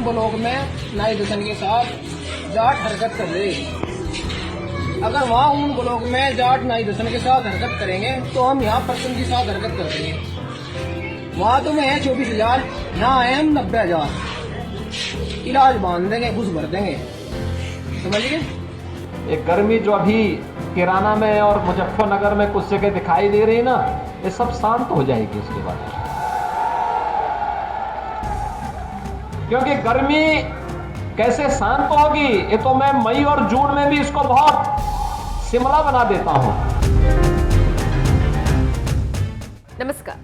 Block में नाई दर्शन के साथ जाट हरकत कर रहे। अगर वहाँ उन ब्लॉक में जाट नाई दर्शन के साथ हरकत करेंगे तो हम यहाँ पर्सन के साथ हरकत कर देंगे। वहाँ तो है 24,000, यहाँ है हम 90,000। इलाज बांध देंगे, घुस भर देंगे, समझिए। एक गर्मी जो अभी किराना में और मुजफ्फरनगर में कुछ जगह दिखाई दे रही है ना, ये सब शांत हो जाएगी उसके बाद। क्योंकि गर्मी कैसे शांत होगी ये तो मैं मई और जून में भी इसको बहुत शिमला बना देता हूं। नमस्कार।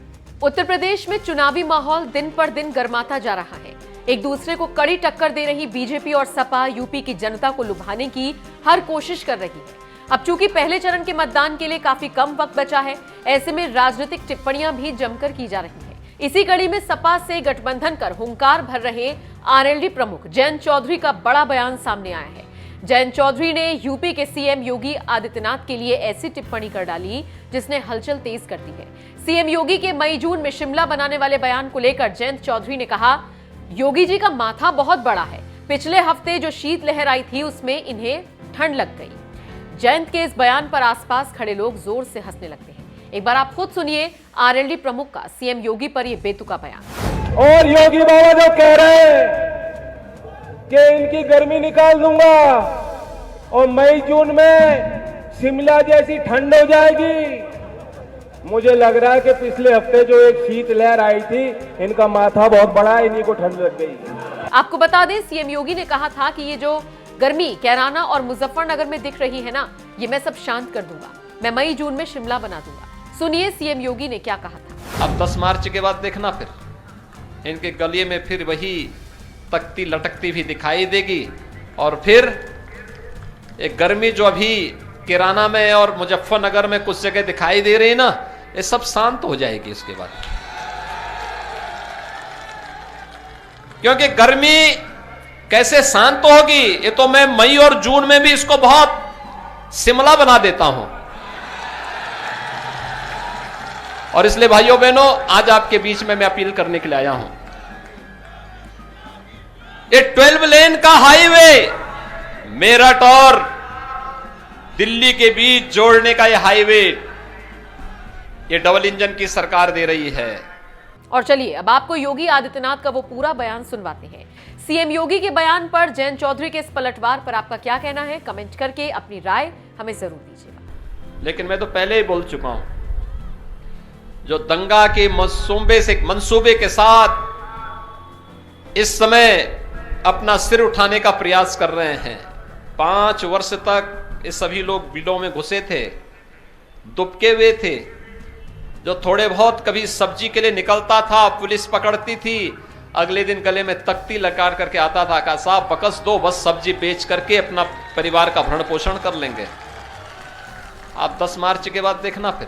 उत्तर प्रदेश में चुनावी माहौल दिन पर दिन गर्माता जा रहा है। एक दूसरे को कड़ी टक्कर दे रही बीजेपी और सपा यूपी की जनता को लुभाने की हर कोशिश कर रही है। अब चूंकि पहले चरण के मतदान के लिए काफी कम वक्त बचा है, ऐसे में राजनीतिक टिप्पणियां भी जमकर की जा रही हैं। इसी कड़ी में सपा से गठबंधन कर हुंकार भर रहे आरएलडी प्रमुख जयंत चौधरी का बड़ा बयान सामने आया है। जयंत चौधरी ने यूपी के सीएम योगी आदित्यनाथ के लिए ऐसी टिप्पणी कर डाली जिसने हलचल तेज कर दी है। सीएम योगी के मई जून में शिमला बनाने वाले बयान को लेकर जयंत चौधरी ने कहा, योगी जी का माथा बहुत बड़ा है। पिछले हफ्ते जो शीतलहर आई थी उसमें इन्हें ठंड लग गई। जयंत के इस बयान पर आसपास खड़े लोग जोर से हंसने लगते हैं। एक बार आप खुद सुनिए आरएलडी प्रमुख का सीएम योगी पर यह बेतुका बयान। और योगी बाबा जो कह रहे हैं कि इनकी गर्मी निकाल दूंगा और मई जून में शिमला जैसी ठंड हो जाएगी, मुझे लग रहा है कि पिछले हफ्ते जो एक शीतलहर आई थी, इनका माथा बहुत बड़ा है, इन्हीं को ठंड लग गई। आपको बता दें, सीएम योगी ने कहा था कि ये जो गर्मी कैराना और मुजफ्फरनगर में दिख रही है ना, ये मैं सब शांत कर दूंगा। मैं मई जून में शिमला बना दूंगा। सुनिए सीएम योगी ने क्या कहा था। अब 10 मार्च के बाद देखना, फिर इनके गले में फिर वही तख्ती लटकती भी दिखाई देगी और फिर एक गर्मी जो अभी किराना में और मुजफ्फरनगर में कुछ जगह दिखाई दे रही है ना, ये सब शांत हो जाएगी इसके बाद। क्योंकि गर्मी कैसे शांत होगी ये तो मैं मई और जून में भी इसको बहुत शिमला बना देता हूं। और इसलिए भाइयों बहनों, आज आपके बीच में मैं अपील करने के लिए आया हूं। ये 12 लेन का हाईवे मेरठ और दिल्ली के बीच जोड़ने का ये हाईवे, ये डबल इंजन की सरकार दे रही है। और चलिए अब आपको योगी आदित्यनाथ का वो पूरा बयान सुनवाते हैं। सीएम योगी के बयान पर जयंत चौधरी के इस पलटवार पर आपका क्या कहना है? कमेंट करके अपनी राय हमें जरूर दीजिएगा। लेकिन मैं तो पहले ही बोल चुका हूं, जो दंगा के मंसूबे के साथ इस समय अपना सिर उठाने का प्रयास कर रहे हैं। 5 वर्ष तक ये सभी लोग बिलों में घुसे थे, दुबके हुए थे। जो थोड़े बहुत कभी सब्जी के लिए निकलता था, पुलिस पकड़ती थी, अगले दिन गले में तख्ती लगा करके आता था, कहा साहब बकस दो, बस सब्जी बेच करके अपना परिवार का भरण पोषण कर लेंगे। आप 10 मार्च के बाद देखना, फिर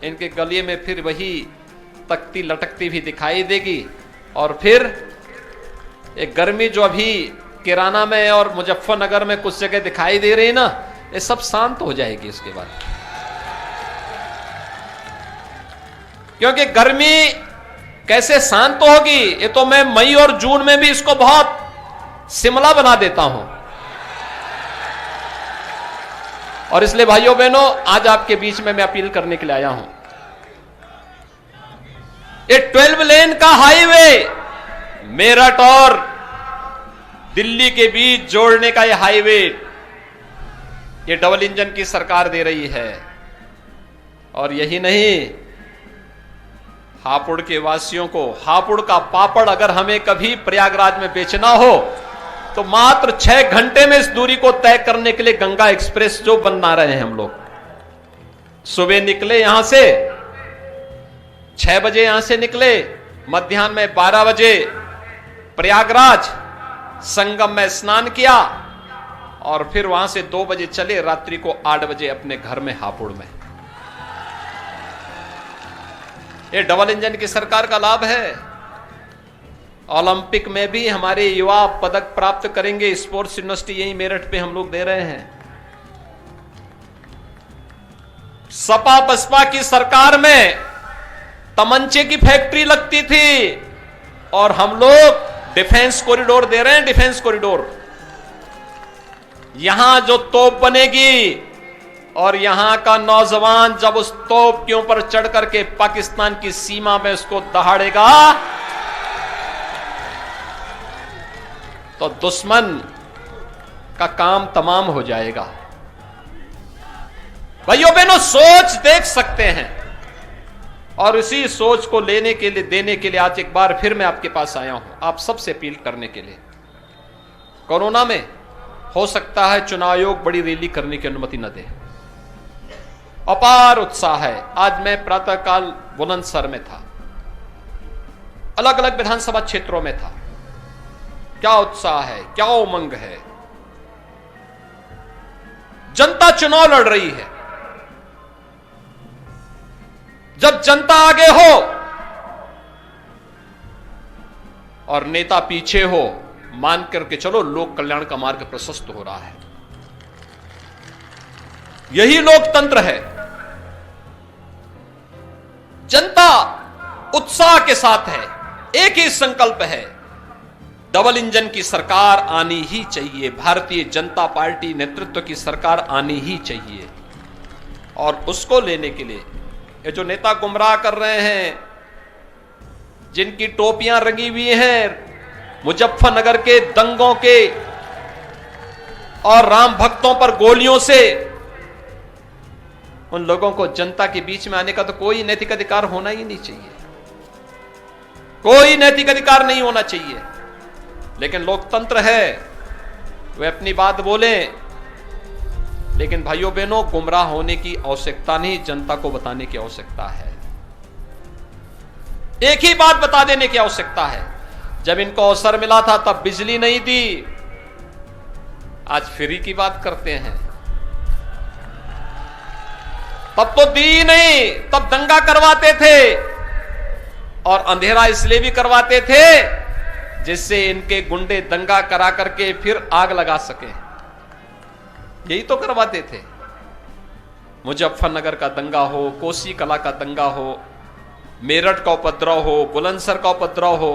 इनके गले में फिर वही तख्ती लटकती भी दिखाई देगी और फिर एक गर्मी जो अभी किराना में और मुजफ्फरनगर में कुछ जगह दिखाई दे रही है ना, ये सब शांत हो जाएगी इसके बाद। क्योंकि गर्मी कैसे शांत होगी ये तो मैं मई और जून में भी इसको बहुत शिमला बना देता हूं। और इसलिए भाइयों बहनों, आज आपके बीच में मैं अपील करने के लिए आया हूं। ये 12 लेन का हाईवे मेरठ और दिल्ली के बीच जोड़ने का ये हाईवे, ये डबल इंजन की सरकार दे रही है। और यही नहीं, हापुड़ के वासियों को हापुड़ का पापड़ अगर हमें कभी प्रयागराज में बेचना हो तो मात्र 6 घंटे में इस दूरी को तय करने के लिए गंगा एक्सप्रेस जो बना रहे हैं हम लोग। सुबह निकले यहां से 6 बजे, यहां से निकले, मध्याह्न में 12 बजे प्रयागराज संगम में स्नान किया और फिर वहां से 2 बजे चले, रात्रि को 8 बजे अपने घर में हापुड़ में। ये डबल इंजन की सरकार का लाभ है। ओलंपिक में भी हमारे युवा पदक प्राप्त करेंगे। स्पोर्ट्स यूनिवर्सिटी यही मेरठ पे हम लोग दे रहे हैं। सपा बसपा की सरकार में तमंचे की फैक्ट्री लगती थी और हम लोग डिफेंस कॉरिडोर दे रहे हैं, डिफेंस कॉरिडोर। यहां जो तोप बनेगी और यहां का नौजवान जब उस तोप के ऊपर चढ़ करके पाकिस्तान की सीमा में उसको दहाड़ेगा तो दुश्मन का काम तमाम हो जाएगा। भाइयों बहनों, सोच देख सकते हैं और इसी सोच को लेने के लिए, देने के लिए आज एक बार फिर मैं आपके पास आया हूं, आप सबसे अपील करने के लिए। कोरोना में हो सकता है चुनाव आयोग बड़ी रैली करने की अनुमति न दे। अपार उत्साह है। आज मैं प्रातःकाल बुलंदशहर में था, अलग अलग विधानसभा क्षेत्रों में था। क्या उत्साह है, क्या उमंग है। जनता चुनाव लड़ रही है। जब जनता आगे हो और नेता पीछे हो, मान करके चलो लोक कल्याण का मार्ग प्रशस्त हो रहा है। यही लोकतंत्र है। जनता उत्साह के साथ है, एक ही संकल्प है, डबल इंजन की सरकार आनी ही चाहिए, भारतीय जनता पार्टी नेतृत्व की सरकार आनी ही चाहिए। और उसको लेने के लिए ये जो नेता गुमराह कर रहे हैं, जिनकी टोपियां रंगी हुई हैं मुजफ्फरनगर के दंगों के और राम भक्तों पर गोलियों से, उन लोगों को जनता के बीच में आने का तो कोई नैतिक अधिकार होना ही नहीं चाहिए। कोई नैतिक अधिकार नहीं होना चाहिए। लेकिन लोकतंत्र है, वे अपनी बात बोलें। लेकिन भाइयों बहनों, गुमराह होने की आवश्यकता नहीं, जनता को बताने की आवश्यकता है। एक ही बात बता देने की आवश्यकता है। जब इनको अवसर मिला था तब बिजली नहीं दी, आज फ्री की बात करते हैं। तब तो दी नहीं, तब दंगा करवाते थे और अंधेरा इसलिए भी करवाते थे जिससे इनके गुंडे दंगा करा करके फिर आग लगा सके। यही तो करवाते थे। मुजफ्फरनगर का दंगा हो, कोसी कला का दंगा हो, मेरठ का उपद्रव हो, बुलंदशहर का उपद्रव हो,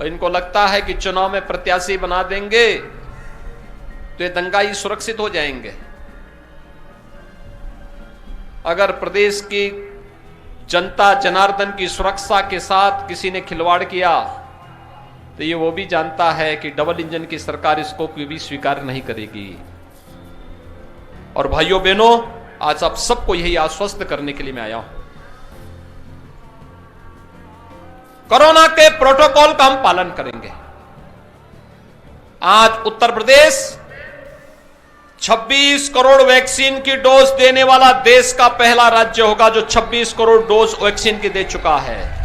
और इनको लगता है कि चुनाव में प्रत्याशी बना देंगे तो ये दंगाई सुरक्षित हो जाएंगे। अगर प्रदेश की जनता जनार्दन की सुरक्षा के साथ किसी ने खिलवाड़ किया तो ये वो भी जानता है कि डबल इंजन की सरकार इसको कोई भी स्वीकार नहीं करेगी। और भाइयों बहनों, आज आप सबको यही आश्वस्त करने के लिए मैं आया हूं, कोरोना के प्रोटोकॉल का हम पालन करेंगे। आज उत्तर प्रदेश 26 करोड़ वैक्सीन की डोज देने वाला देश का पहला राज्य होगा जो 26 करोड़ डोज वैक्सीन की दे चुका है।